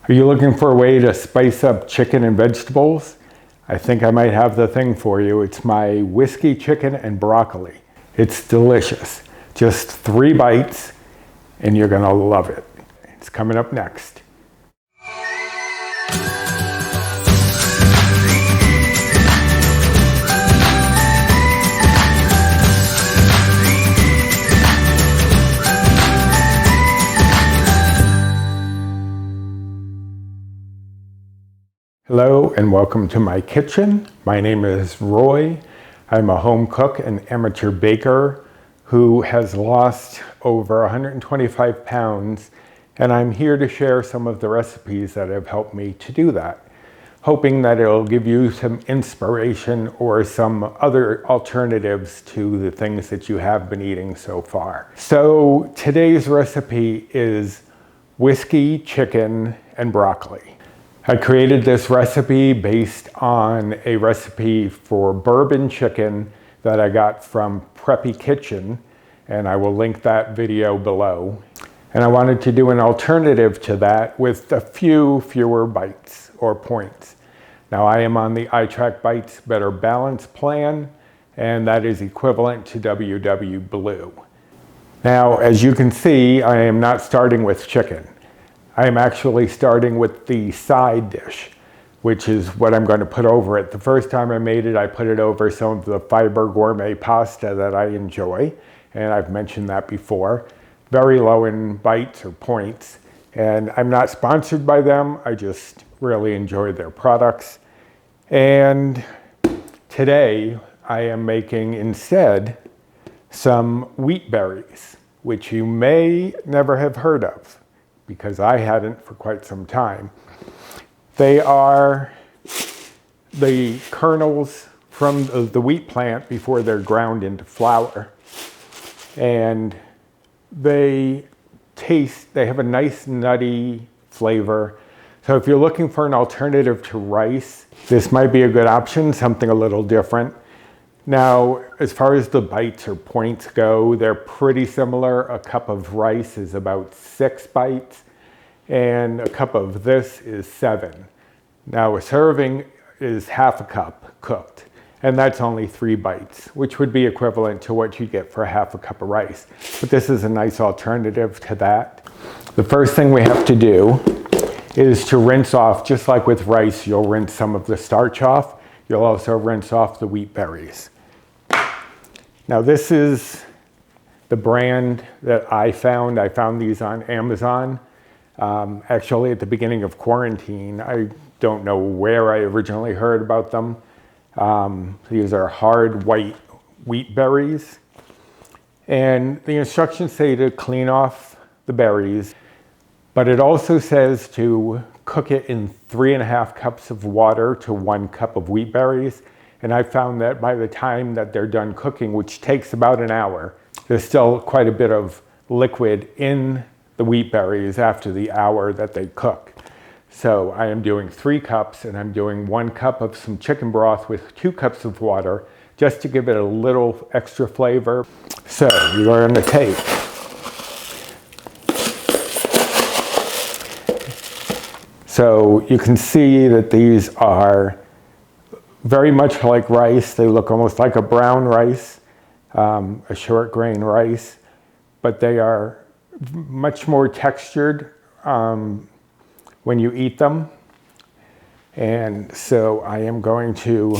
Are you looking for a way to spice up chicken and vegetables? I think I might have the thing for you. It's my whiskey chicken and broccoli. It's delicious. Just 3 bites and you're gonna love it. It's coming up next. Hello and welcome to my kitchen. My name is Roy. I'm a home cook and amateur baker who has lost over 125 pounds, and I'm here to share some of the recipes that have helped me to do that, hoping that it'll give you some inspiration or some other alternatives to the things that you have been eating so far. So today's recipe is whiskey chicken and broccoli. I created this recipe based on a recipe for bourbon chicken that I got from Preppy Kitchen, and I will link that video below. And I wanted to do an alternative to that with a few fewer bites or points. Now I am on the iTrackBites Better Balance plan, and that is equivalent to WW Blue. Now, as you can see, I am not starting with chicken. I am actually starting with the side dish, which is what I'm going to put over it. The first time I made it, I put it over some of the fiber gourmet pasta that I enjoy, and I've mentioned that before. Very low in bites or points, and I'm not sponsored by them. I just really enjoy their products. And today I am making instead some wheat berries, which you may never have heard of, because I hadn't for quite some time. They are the kernels from the wheat plant before they're ground into flour. And they have a nice nutty flavor. So if you're looking for an alternative to rice, this might be a good option, something a little different. Now, as far as the bites or points go, they're pretty similar. A cup of rice is about 6 bites, and a cup of this is 7. Now, a serving is half a cup cooked, and that's only 3 bites, which would be equivalent to what you get for half a cup of rice. But this is a nice alternative to that. The first thing we have to do is to rinse off, just like with rice, you'll rinse some of the starch off. You'll also rinse off the wheat berries. Now this is the brand that I found. I found these on Amazon. Actually at the beginning of quarantine. I don't know where I originally heard about them. These are hard white wheat berries. And the instructions say to clean off the berries, but it also says to cook it in 3.5 cups of water to 1 cup of wheat berries. And I found that by the time that they're done cooking, which takes about an hour, there's still quite a bit of liquid in the wheat berries after the hour that they cook. So I am doing 3 cups, and I'm doing 1 cup of some chicken broth with 2 cups of water, just to give it a little extra flavor. So you're going to take So you can see that these are very much like rice. They look almost like a brown rice, a short grain rice, but they are much more textured when you eat them. And so I am going to,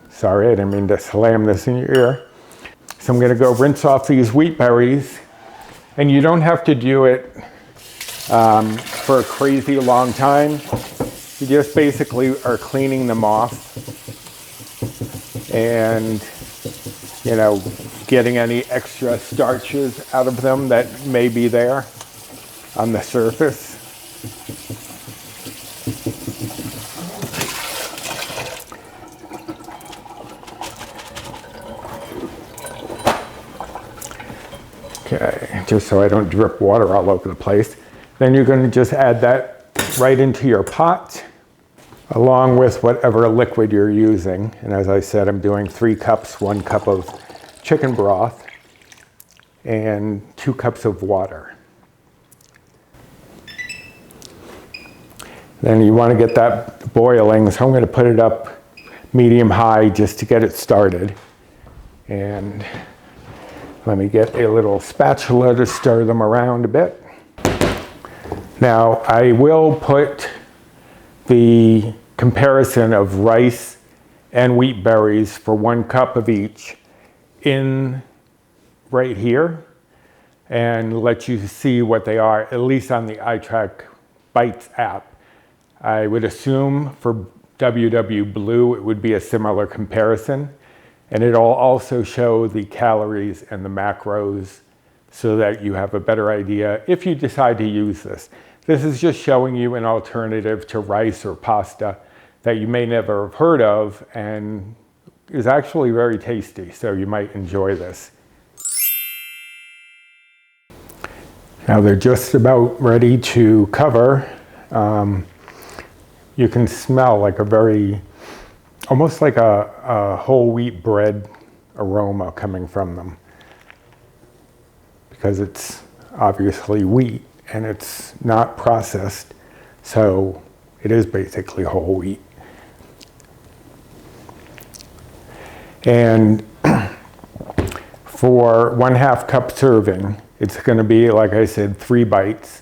sorry, I didn't mean to slam this in your ear. So I'm going to go rinse off these wheat berries, and you don't have to do it for a crazy long time. You just basically are cleaning them off and, you know, getting any extra starches out of them that may be there on the surface. Okay, just so I don't drip water all over the place. Then you're going to just add that right into your pot, along with whatever liquid you're using. And as I said, I'm doing 3 cups, 1 cup of chicken broth, and 2 cups of water. Then you want to get that boiling, so I'm going to put it up medium-high just to get it started. And let me get a little spatula to stir them around a bit. Now, I will put the comparison of rice and wheat berries for 1 cup of each in right here and let you see what they are, at least on the iTrackBites app. I would assume for WW Blue it would be a similar comparison, and it'll also show the calories and the macros so that you have a better idea if you decide to use this. This is just showing you an alternative to rice or pasta that you may never have heard of and is actually very tasty, so you might enjoy this. Now they're just about ready to cover. You can smell like almost like a whole wheat bread aroma coming from them, because it's obviously wheat and it's not processed, so it is basically whole wheat. And for 1/2 cup serving, it's going to be, like I said, 3 bites.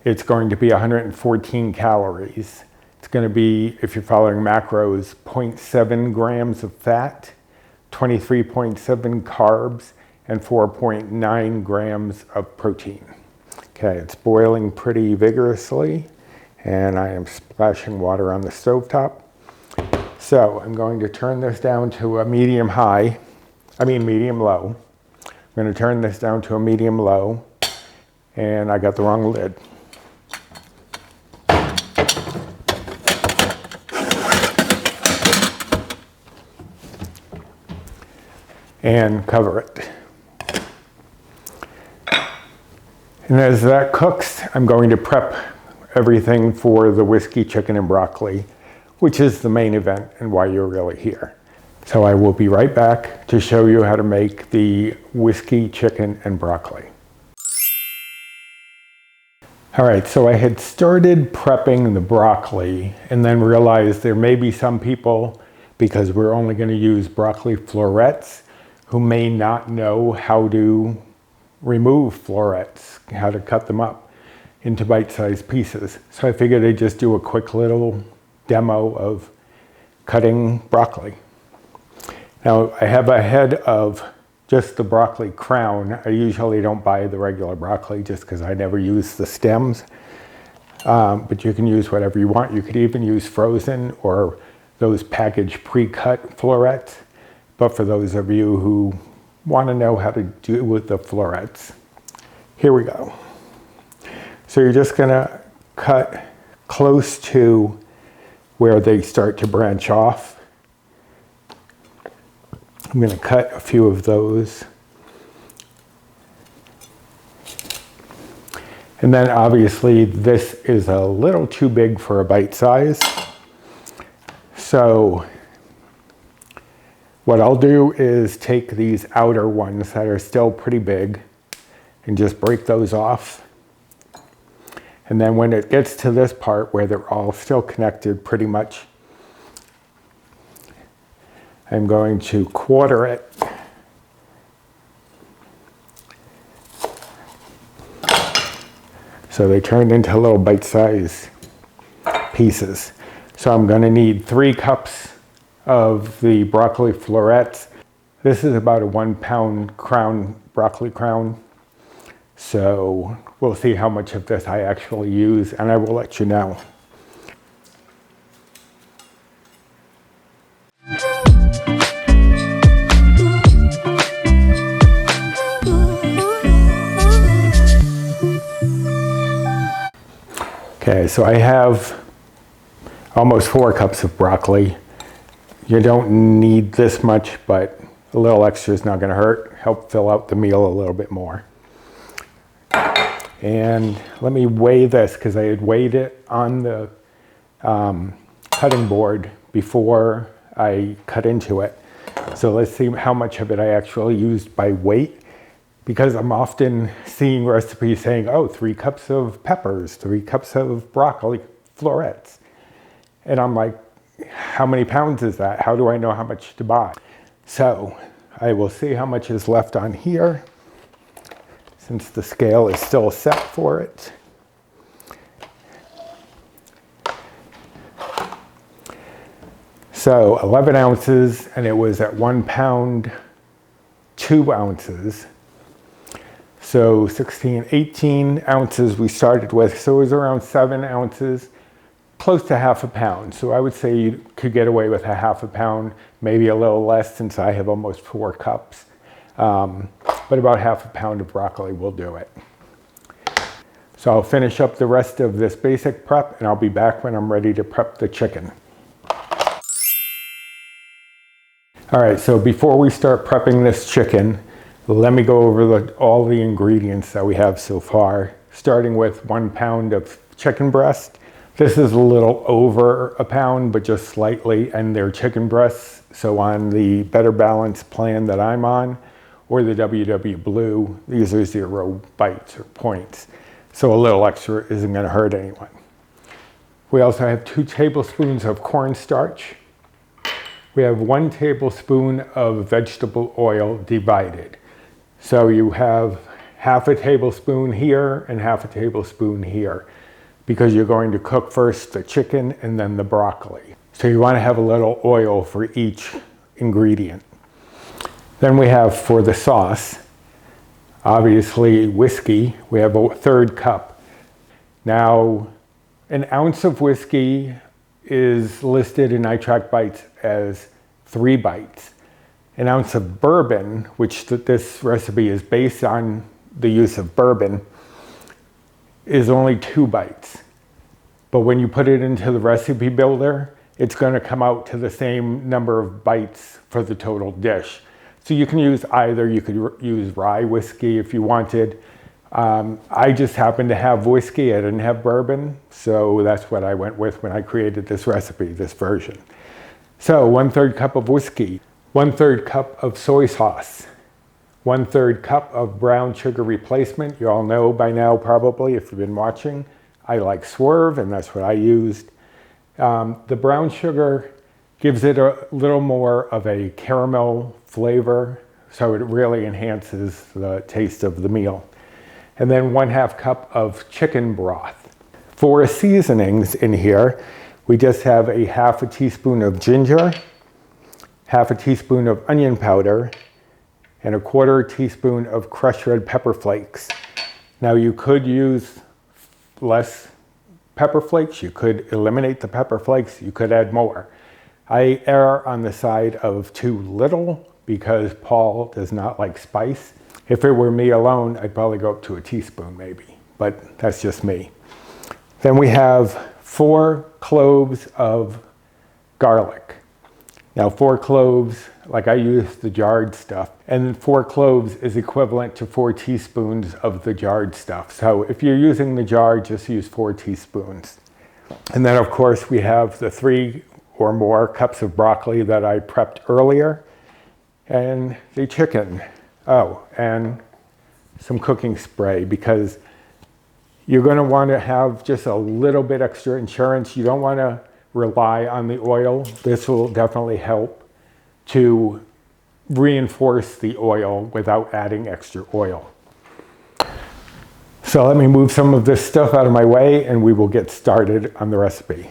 It's going to be 114 calories. It's going to be, if you're following macros, 0.7 grams of fat, 23.7 carbs, and 4.9 grams of protein. Okay, it's boiling pretty vigorously, and I am splashing water on the stovetop. So I'm going to turn this down to a medium low. I'm going to turn this down to a medium low, and I got the wrong lid. And cover it. And as that cooks, I'm going to prep everything for the whiskey chicken and broccoli, which is the main event and why you're really here. So I will be right back to show you how to make the whiskey chicken and broccoli. All right, so I had started prepping the broccoli and then realized there may be some people, because we're only going to use broccoli florets, who may not know how to remove florets, how to cut them up into bite-sized pieces. So I figured I'd just do a quick little demo of cutting broccoli. Now I have a head of just the broccoli crown. I usually don't buy the regular broccoli just because I never use the stems. But you can use whatever you want. You could even use frozen or those packaged pre-cut florets. But for those of you who want to know how to do with the florets, here we go. So you're just going to cut close to where they start to branch off. I'm going to cut a few of those. And then obviously this is a little too big for a bite size. So what I'll do is take these outer ones that are still pretty big and just break those off. And then when it gets to this part where they're all still connected pretty much, I'm going to quarter it. So they turned into little bite-sized pieces. So I'm going to need 3 cups of the broccoli florets. This is about a 1 pound broccoli crown. So we'll see how much of this I actually use, and I will let you know. Okay, so I have almost 4 cups of broccoli. You don't need this much, but a little extra is not going to hurt. Help fill out the meal a little bit more. And let me weigh this, because I had weighed it on the cutting board before I cut into it. So let's see how much of it I actually used by weight, because I'm often seeing recipes saying, oh, 3 cups of peppers, 3 cups of broccoli florets. And I'm like, how many pounds is that? How do I know how much to buy? So I will see how much is left on here, since the scale is still set for it. So 11 ounces, and it was at 1 pound, 2 ounces. So 16, 18 ounces we started with. So it was around 7 ounces, close to half a pound. So I would say you could get away with a half a pound, maybe a little less since I have almost 4 cups. But about half a pound of broccoli will do it. So I'll finish up the rest of this basic prep, and I'll be back when I'm ready to prep the chicken. All right, so before we start prepping this chicken, let me go over all the ingredients that we have so far, starting with 1 pound of chicken breast. This is a little over a pound, but just slightly, and they're chicken breasts. So on the Better Balance plan that I'm on, or the WW Blue, these are 0 bites or points. So a little extra isn't gonna hurt anyone. We also have 2 tablespoons of cornstarch. We have 1 tablespoon of vegetable oil divided. So you have half a tablespoon here and half a tablespoon here, because you're going to cook first the chicken and then the broccoli. So you want to have a little oil for each ingredient. Then we have, for the sauce, obviously whiskey. We have a 1/3 cup. Now, an ounce of whiskey is listed in iTrackBites as 3 bites. An ounce of bourbon, which this recipe is based on the use of bourbon, is only 2 bites. But when you put it into the recipe builder, it's going to come out to the same number of bites for the total dish. So you can use either. You could use rye whiskey if you wanted. I just happened to have whiskey. I didn't have bourbon, so that's what I went with when I created this recipe, this version. So 1/3 cup of whiskey, 1/3 cup of soy sauce, 1/3 cup of brown sugar replacement. You all know by now probably if you've been watching, I like Swerve, and that's what I used. The brown sugar gives it a little more of a caramel flavor, so it really enhances the taste of the meal. And then 1/2 cup of chicken broth. For seasonings in here, we just have a 1/2 teaspoon of ginger, 1/2 teaspoon of onion powder, and 1/4 teaspoon of crushed red pepper flakes. Now you could use less pepper flakes, you could eliminate the pepper flakes, you could add more. I err on the side of too little because Paul does not like spice. If it were me alone, I'd probably go up to a teaspoon maybe, but that's just me. Then we have 4 cloves of garlic. Now 4 cloves, like I use the jarred stuff, and 4 cloves is equivalent to 4 teaspoons of the jarred stuff. So if you're using the jar, just use 4 teaspoons. And then of course we have the 3 or more cups of broccoli that I prepped earlier, and the chicken. Oh, and some cooking spray, because you're going to want to have just a little bit extra insurance. You don't want to rely on the oil. This will definitely help to reinforce the oil without adding extra oil. So let me move some of this stuff out of my way and we will get started on the recipe.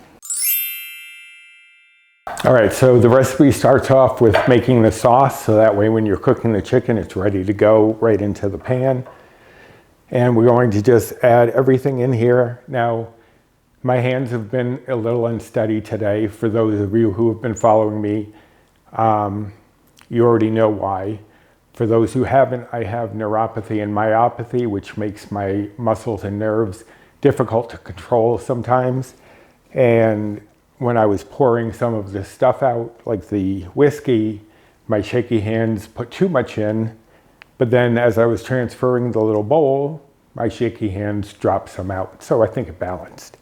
All right, so the recipe starts off with making the sauce, so that way when you're cooking the chicken, it's ready to go right into the pan. And we're going to just add everything in here. Now, my hands have been a little unsteady today. For those of you who have been following me, you already know why. For those who haven't, I have neuropathy and myopathy, which makes my muscles and nerves difficult to control sometimes. And when I was pouring some of this stuff out, like the whiskey, my shaky hands put too much in, but then as I was transferring the little bowl, my shaky hands dropped some out. So I think it balanced.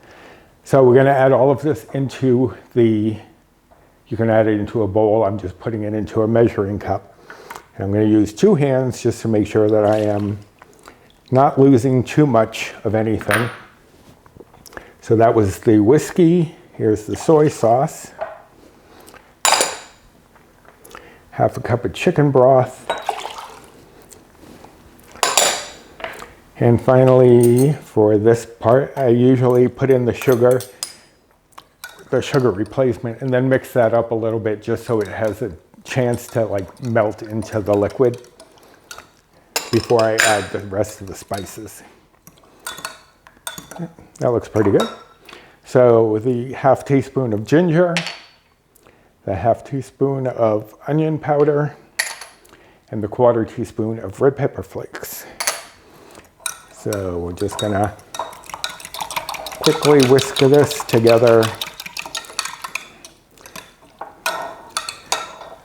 So we're gonna add all of this into you can add it into a bowl. I'm just putting it into a measuring cup. And I'm gonna use 2 hands just to make sure that I am not losing too much of anything. So So that was the whiskey. Here's the soy sauce. Half a cup of chicken broth. And finally, for this part, I usually put in the sugar replacement, and then mix that up a little bit just so it has a chance to like melt into the liquid before I add the rest of the spices. That looks pretty good. So the half teaspoon of ginger, the half teaspoon of onion powder, and the quarter teaspoon of red pepper flakes. So we're just gonna quickly whisk this together.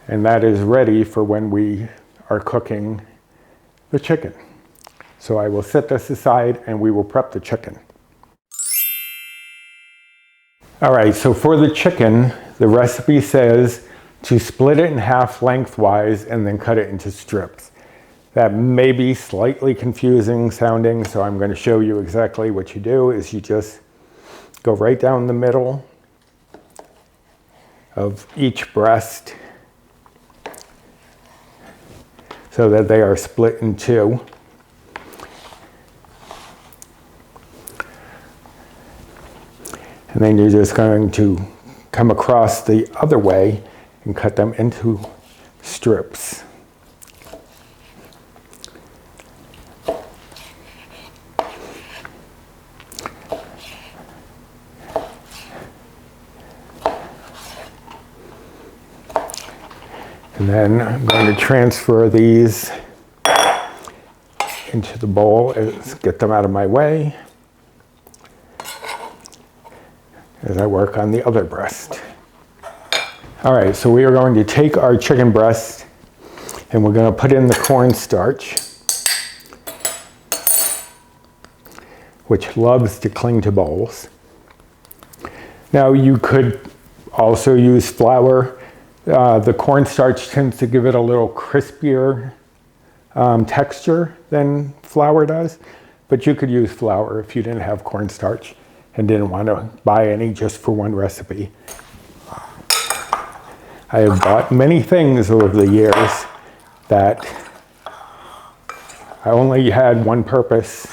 And that is ready for when we are cooking the chicken. So I will set this aside and we will prep the chicken. All right, so for the chicken, the recipe says to split it in half lengthwise and then cut it into strips. That may be slightly confusing sounding, so I'm going to show you exactly what you do is you just go right down the middle of each breast so that they are split in two. And then you're just going to come across the other way and cut them into strips. And then I'm going to transfer these into the bowl and get them out of my way as I work on the other breast. All right, so we are going to take our chicken breast and we're going to put in the cornstarch, which loves to cling to bowls. Now you could also use flour. The cornstarch tends to give it a little crispier texture than flour does, but you could use flour if you didn't have cornstarch and didn't want to buy any just for one recipe. I have bought many things over the years that I only had one purpose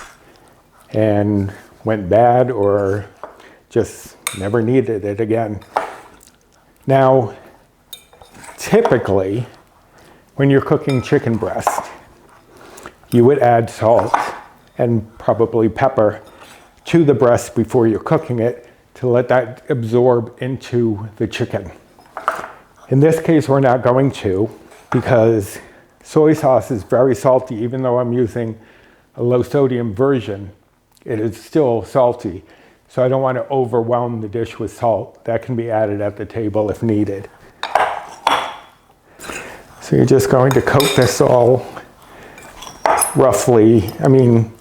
and went bad or just never needed it again. Now, typically, when you're cooking chicken breast, you would add salt and probably pepper to the breast before you're cooking it to let that absorb into the chicken. In this case, we're not going to because soy sauce is very salty. Even though I'm using a low sodium version, it is still salty. So I don't want to overwhelm the dish with salt. That can be added at the table if needed. So you're just going to coat this all roughly. I mean,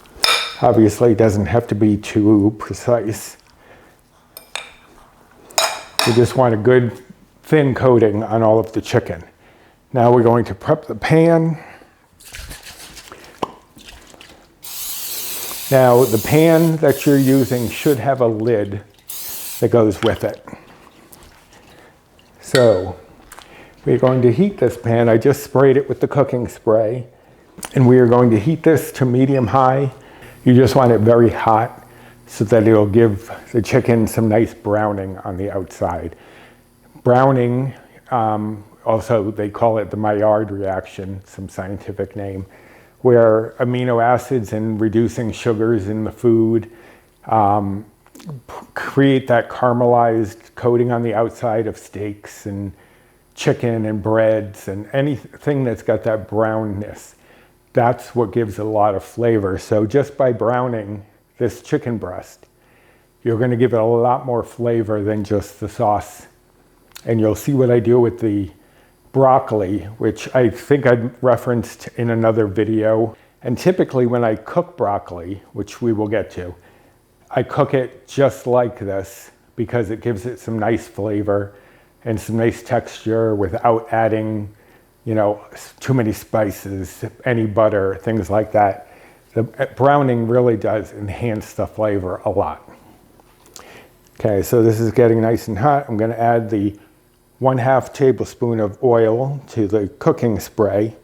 obviously it doesn't have to be too precise. You just want a good thin coating on all of the chicken. Now we're going to prep the pan. Now the pan that you're using should have a lid that goes with it. So we're going to heat this pan. I just sprayed it with the cooking spray. And we are going to heat this to medium high. You just want it very hot so that it'll give the chicken some nice browning on the outside. Browning, also they call it the Maillard reaction, some scientific name, where amino acids and reducing sugars in the food create that caramelized coating on the outside of steaks and chicken and breads and anything that's got that brownness. That's what gives a lot of flavor. So just by browning this chicken breast, you're going to give it a lot more flavor than just the sauce. And you'll see what I do with the broccoli, which I think I referenced in another video. And typically when I cook broccoli, which we will get to, I cook it just like this because it gives it some nice flavor and some nice texture without adding, you know, too many spices, any butter, things like that. The browning really does enhance the flavor a lot. Okay, so this is getting nice and hot. I'm going to add the 1/2 tablespoon of oil to the cooking spray.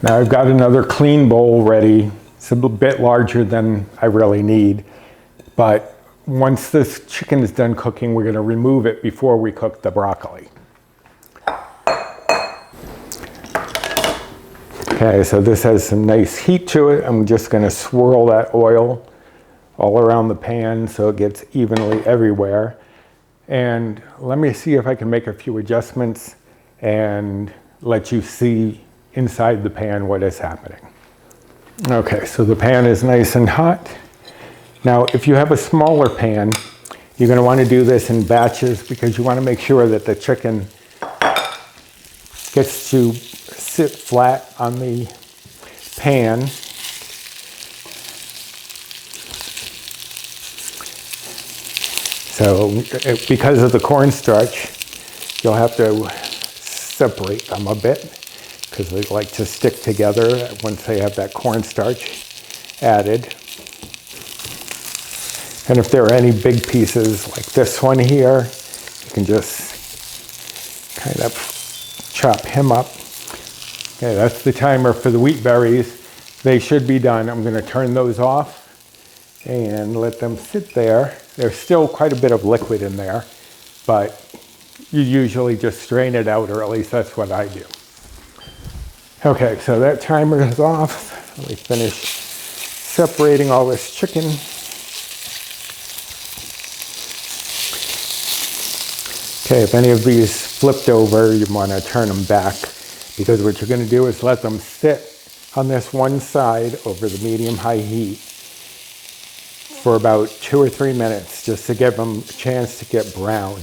Now I've got another clean bowl ready. It's a bit larger than I really need, but once this chicken is done cooking, we're going to remove it before we cook the broccoli. Okay, so this has some nice heat to it. I'm just going to swirl that oil all around the pan so it gets evenly everywhere. And let me see if I can make a few adjustments and let you see inside the pan what is happening. Okay, so the pan is nice and hot. Now, if you have a smaller pan, you're going to want to do this in batches because you want to make sure that the chicken gets to sit flat on the pan. So because of the cornstarch, you'll have to separate them a bit because they like to stick together once they have that cornstarch added. And if there are any big pieces like this one here, you can just kind of chop him up. Okay, that's the timer for the wheat berries. They should be done. I'm going to turn those off and let them sit there. There's still quite a bit of liquid in there, but you usually just strain it out, or at least that's what I do. Okay, so that timer is off. Let me finish separating all this chicken. Okay, if any of these flipped over, you want to turn them back, because what you're going to do is let them sit on this one side over the medium-high heat for about 2 or 3 minutes, just to give them a chance to get brown.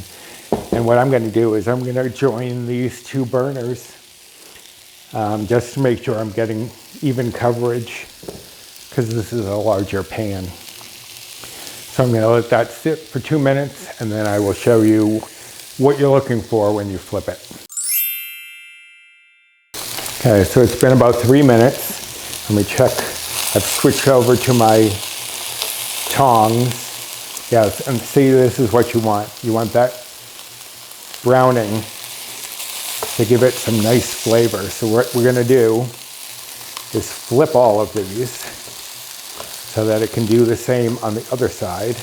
And what I'm going to do is I'm going to join these two burners just to make sure I'm getting even coverage, because this is a larger pan. So I'm going to let that sit for 2 minutes, and then I will show you what you're looking for when you flip it. Okay, so it's been about 3 minutes. Let me check. I've switched over to my tongs. Yes, and see, this is what you want. You want that browning to give it some nice flavor. So what we're going to do is flip all of these so that it can do the same on the other side.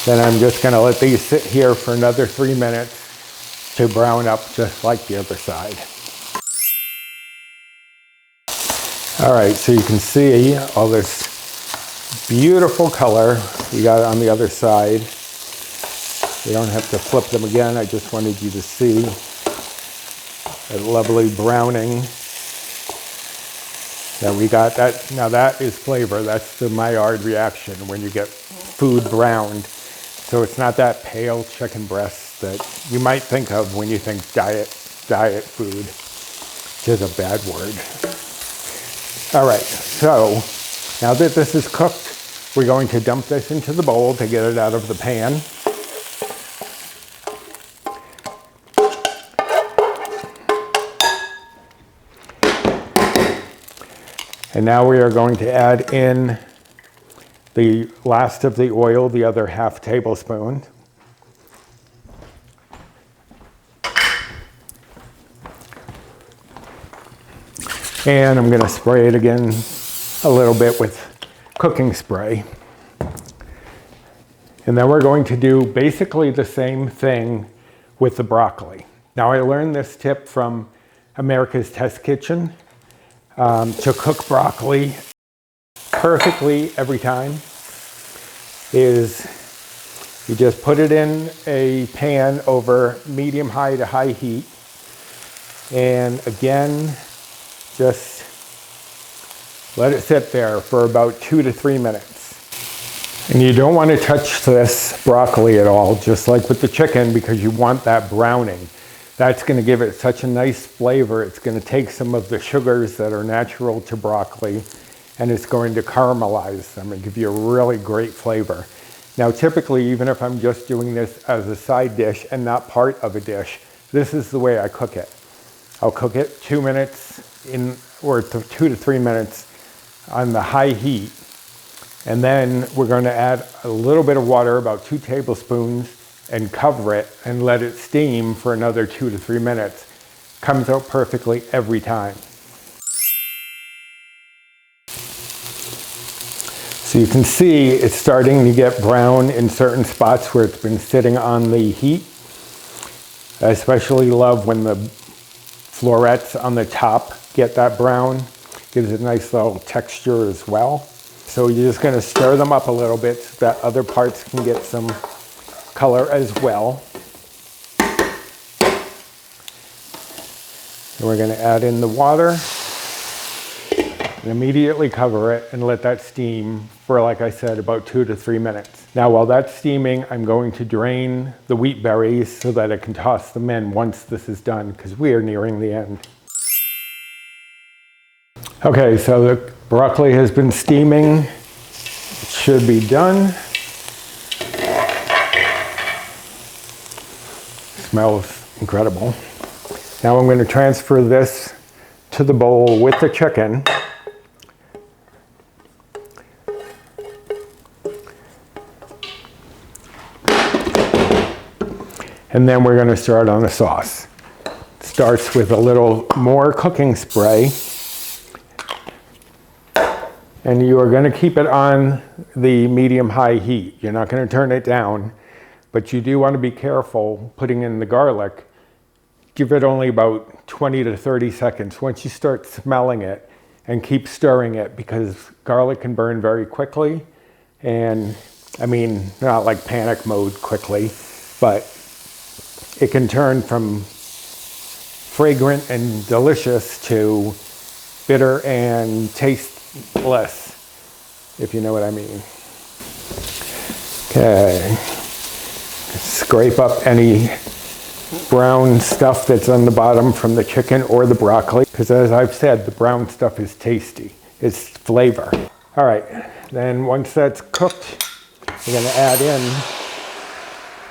Then I'm just going to let these sit here for another 3 minutes to brown up just like the other side. All right, so you can see all this beautiful color we got on the other side. You don't have to flip them again. I just wanted you to see that lovely browning that we got. That now that is flavor. That's the Maillard reaction when you get food browned. So it's not that pale chicken breast that you might think of when you think diet food, which is a bad word. All right, so now that this is cooked, we're going to dump this into the bowl to get it out of the pan. And now we are going to add in the last of the oil, the other ½ tablespoon. And I'm going to spray it again a little bit with cooking spray. And then we're going to do basically the same thing with the broccoli. Now, I learned this tip from America's Test Kitchen to cook broccoli perfectly every time. Is you just put it in a pan over medium-high to high heat, and again, just let it sit there for about 2 to 3 minutes. And you don't want to touch this broccoli at all, just like with the chicken, because you want that browning. That's going to give it such a nice flavor. It's going to take some of the sugars that are natural to broccoli, and it's going to caramelize them and give you a really great flavor. Now, typically, even if I'm just doing this as a side dish and not part of a dish, this is the way I cook it. I'll cook it 2 minutes or 2 to 3 minutes on the high heat, And then we're going to add a little bit of water, about 2 tablespoons, and cover it and let it steam for another 2 to 3 minutes. Comes out perfectly every time. So you can see it's starting to get brown in certain spots where it's been sitting on the heat. I especially love when the florets on the top get that brown. Gives it a nice little texture as well. So you're just going to stir them up a little bit so that other parts can get some color as well. And we're going to add in the water and immediately cover it and let that steam for, like I said, about 2 to 3 minutes. Now while that's steaming, I'm going to drain the wheat berries so that I can toss them in once this is done, because we are nearing the end. Okay, so the broccoli has been steaming. It should be done. Smells incredible. Now I'm going to transfer this to the bowl with the chicken. And then we're going to start on the sauce. It starts with a little more cooking spray. And you are going to keep it on the medium-high heat. You're not going to turn it down, but you do want to be careful putting in the garlic. Give it only about 20 to 30 seconds once you start smelling it, and keep stirring it, because garlic can burn very quickly. And I mean, not like panic mode quickly, but it can turn from fragrant and delicious to bitter and tasteless, if you know what I mean. Okay, scrape up any brown stuff that's on the bottom from the chicken or the broccoli, because as I've said, the brown stuff is tasty. It's flavor. All right, then once that's cooked, we're gonna add in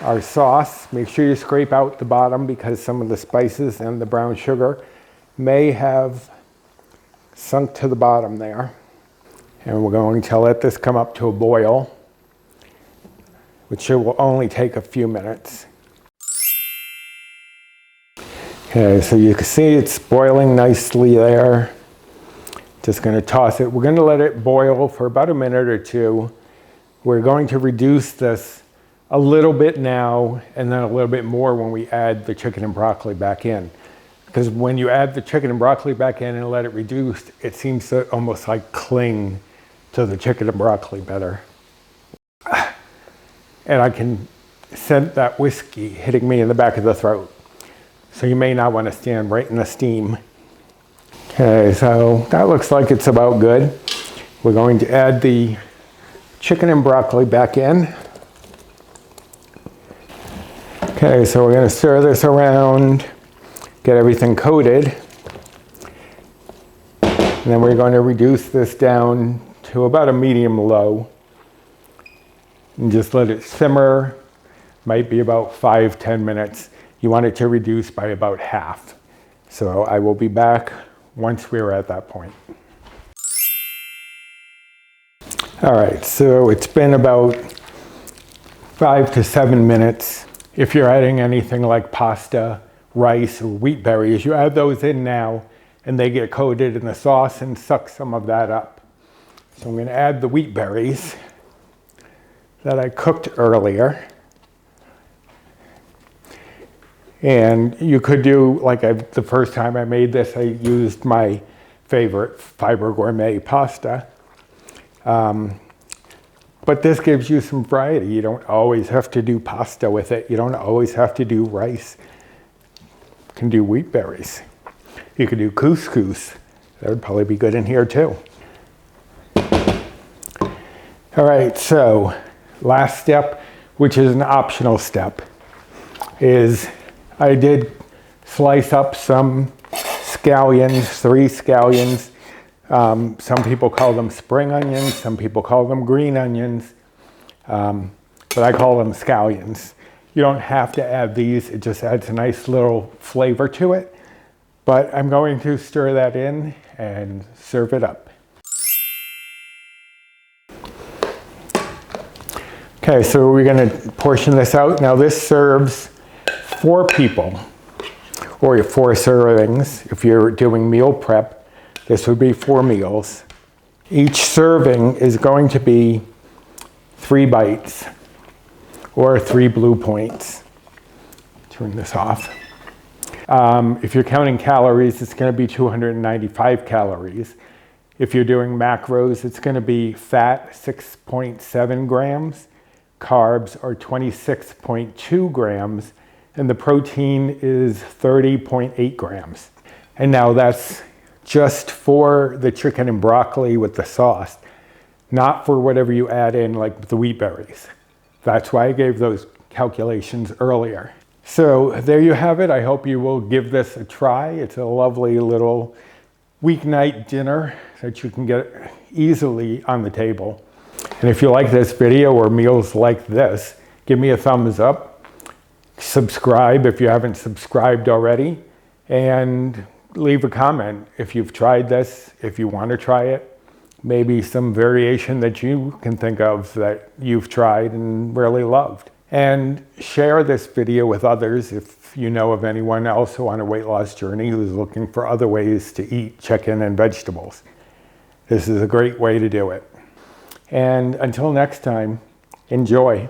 our sauce. Make sure you scrape out the bottom, because some of the spices and the brown sugar may have sunk to the bottom there. And we're going to let this come up to a boil, which will only take a few minutes. Okay, so you can see it's boiling nicely there. Just going to toss it. We're going to let it boil for about a minute or two. We're going to reduce this a little bit now, and then a little bit more when we add the chicken and broccoli back in. Because when you add the chicken and broccoli back in and let it reduce, it seems to almost like cling to the chicken and broccoli better. And I can scent that whiskey hitting me in the back of the throat. So you may not want to stand right in the steam. Okay, so that looks like it's about good. We're going to add the chicken and broccoli back in. Okay, so we're going to stir this around, get everything coated. And then we're going to reduce this down to about a medium low. And just let it simmer. Might be about 5-10 minutes. You want it to reduce by about half. So I will be back once we're at that point. All right, so it's been about 5 to 7 minutes. If you're adding anything like pasta, rice, or wheat berries, you add those in now, and they get coated in the sauce and suck some of that up. So I'm going to add the wheat berries that I cooked earlier. And you could do, like the first time I made this, I used my favorite Fiber Gourmet pasta. But this gives you some variety. You don't always have to do pasta with it. You don't always have to do rice. You can do wheat berries. You could do couscous. That would probably be good in here too. All right, so last step, which is an optional step, is I did slice up some scallions, 3 scallions. Some people call them spring onions, some people call them green onions, but I call them scallions. You don't have to add these, it just adds a nice little flavor to it. But I'm going to stir that in and serve it up. Okay, so we're gonna portion this out. Now this serves 4 people, or 4 servings. If you're doing meal prep, this would be 4 meals. Each serving is going to be 3 bites, or 3 blue points. Turn this off. If you're counting calories, it's gonna be 295 calories. If you're doing macros, it's gonna be fat 6.7 grams, carbs are 26.2 grams, and the protein is 30.8 grams. And now that's just for the chicken and broccoli with the sauce, not for whatever you add in like the wheat berries. That's why I gave those calculations earlier. So there you have it. I hope you will give this a try. It's a lovely little weeknight dinner that you can get easily on the table. And if you like this video or meals like this, give me a thumbs up, subscribe if you haven't subscribed already, and leave a comment if you've tried this, if you want to try it, maybe some variation that you can think of that you've tried and really loved. And share this video with others if you know of anyone else who on a weight loss journey who's looking for other ways to eat chicken and vegetables. This is a great way to do it. And until next time, enjoy.